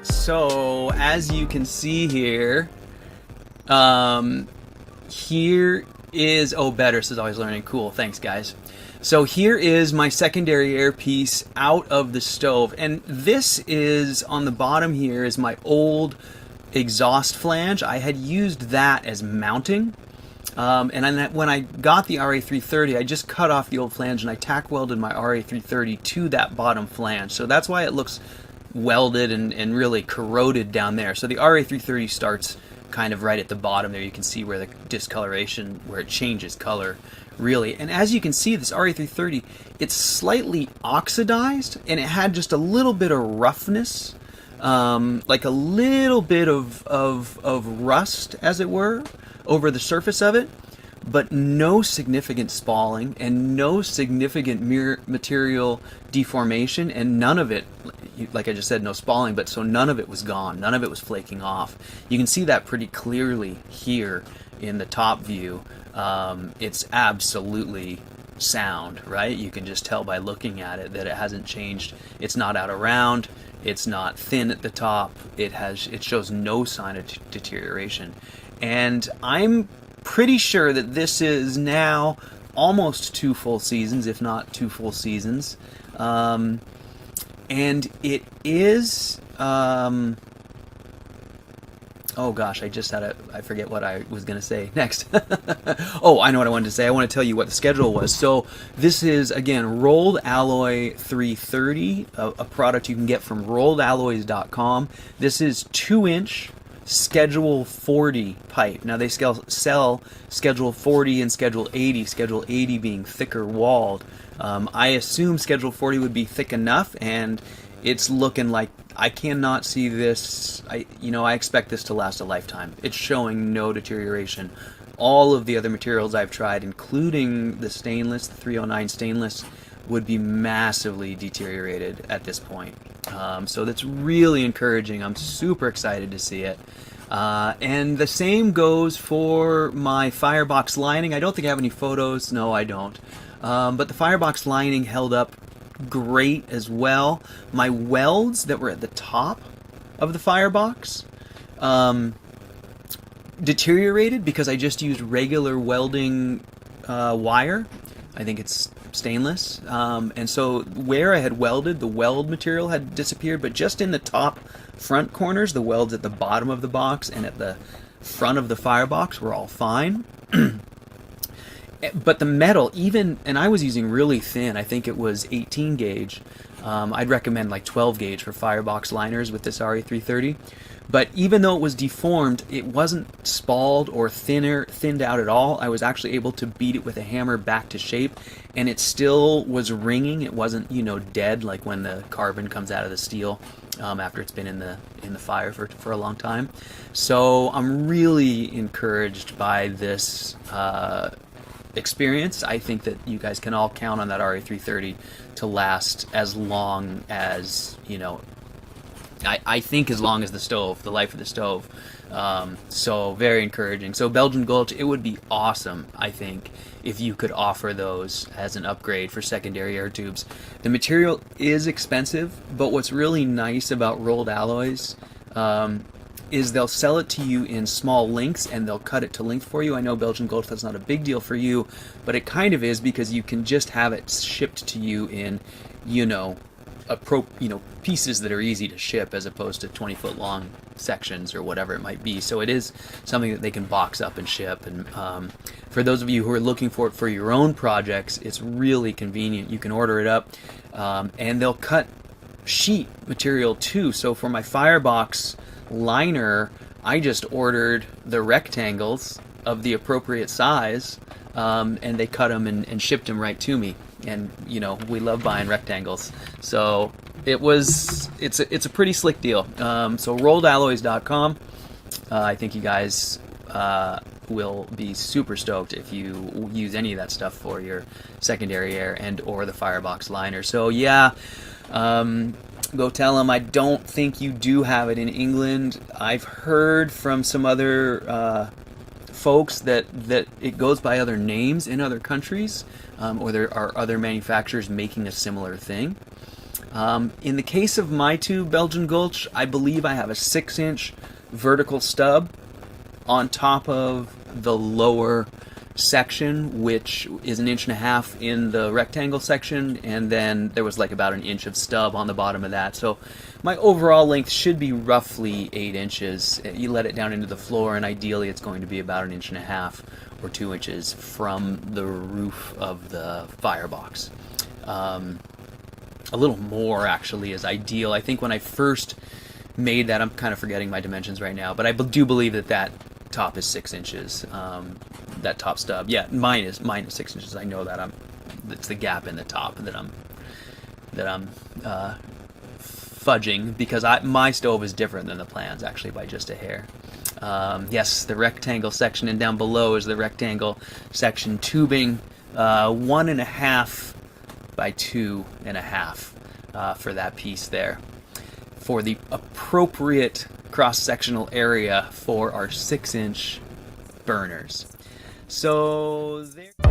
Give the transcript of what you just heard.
So, as you can see here, here is, oh, better, says always learning. Cool, thanks guys. So here is my secondary air piece out of the stove, and this is, on the bottom here, is my old exhaust flange. I had used that as mounting, and when I got the RA330, I just cut off the old flange and I tack welded my RA330 to that bottom flange. So that's why it looks welded and really corroded down there. So the RA330 starts kind of right at the bottom there. You can see where the discoloration, where it changes color, really. And as you can see, this RA330, it's slightly oxidized, and it had just a little bit of roughness, like a little bit of rust, as it were, over the surface of it, but no significant spalling and no significant material deformation, and none of it, like I just said, no spalling, but so none of it was gone, none of it was flaking off. You can see that pretty clearly here in the top view. It's absolutely sound, right? You can just tell by looking at it that it hasn't changed. It's not out of round, it's not thin at the top, it shows no sign of deterioration. And I'm pretty sure that this is now almost 2 full seasons, if not 2 full seasons. And it is, oh gosh, I forget what I was going to say next. Oh, I know what I wanted to say. I want to tell you what the schedule was. So this is, again, Rolled Alloy 330, a product you can get from rolledalloys.com. This is 2-inch Schedule 40 pipe. Now they sell Schedule 40 and Schedule 80, Schedule 80 being thicker walled. I assume Schedule 40 would be thick enough, and it's looking like I cannot see this. I expect this to last a lifetime. It's showing no deterioration. All of the other materials I've tried, including the stainless, the 309 stainless, would be massively deteriorated at this point. So that's really encouraging. I'm super excited to see it. And the same goes for my firebox lining. I don't think I have any photos. No, I don't. But the firebox lining held up great as well. My welds that were at the top of the firebox deteriorated because I just used regular welding wire. I think it's stainless, and so where I had welded, the weld material had disappeared, but just in the top front corners, the welds at the bottom of the box and at the front of the firebox were all fine. But the metal, even, and I was using really thin, I think it was 18 gauge. I'd recommend like 12 gauge for firebox liners with this RA330. But even though it was deformed, it wasn't spalled or thinned out at all. I was actually able to beat it with a hammer back to shape, and it still was ringing. It wasn't, dead like when the carbon comes out of the steel after it's been in the fire for a long time. So I'm really encouraged by this experience. I think that you guys can all count on that RA330 to last as long as, I think as long as the stove, the life of the stove. So very encouraging. So Belgian Gulch, it would be awesome, I think, if you could offer those as an upgrade for secondary air tubes. The material is expensive, but what's really nice about Rolled Alloys is they'll sell it to you in small lengths, and they'll cut it to length for you. I know Belgian Gulch, that's not a big deal for you, but it kind of is, because you can just have it shipped to you in, pieces that are easy to ship, as opposed to 20-foot long sections or whatever it might be. So it is something that they can box up and ship. And for those of you who are looking for it for your own projects, it's really convenient. You can order it up, and they'll cut sheet material too. So for my firebox liner, I just ordered the rectangles of the appropriate size, and they cut them and shipped them right to me. And we love buying rectangles, so it's a pretty slick deal. So rolledalloys.com. I think you guys will be super stoked if you use any of that stuff for your secondary air and or the firebox liner. So yeah, go tell them I don't think you do have it in England. I've heard from some other folks that it goes by other names in other countries, or there are other manufacturers making a similar thing. In the case of my tube Belgian Gulch, I believe I have a 6-inch vertical stub on top of the lower section, which is 1.5 inches in the rectangle section, and then there was like about 1 inch of stub on the bottom of that. So my overall length should be roughly 8 inches. You let it down into the floor, and ideally it's going to be about 1.5 inches or 2 inches from the roof of the firebox. A little more actually is ideal. I think when I first made that, I'm kind of forgetting my dimensions right now, but I do believe that top is 6 inches. That top stub, yeah, mine is 6 inches. I know that it's the gap in the top that I'm fudging, because my stove is different than the plans actually by just a hair. Yes, the rectangle section, and down below is the rectangle section tubing, 1.5 by 2.5 for that piece there, for the appropriate cross-sectional area for our 6-inch burners. So there.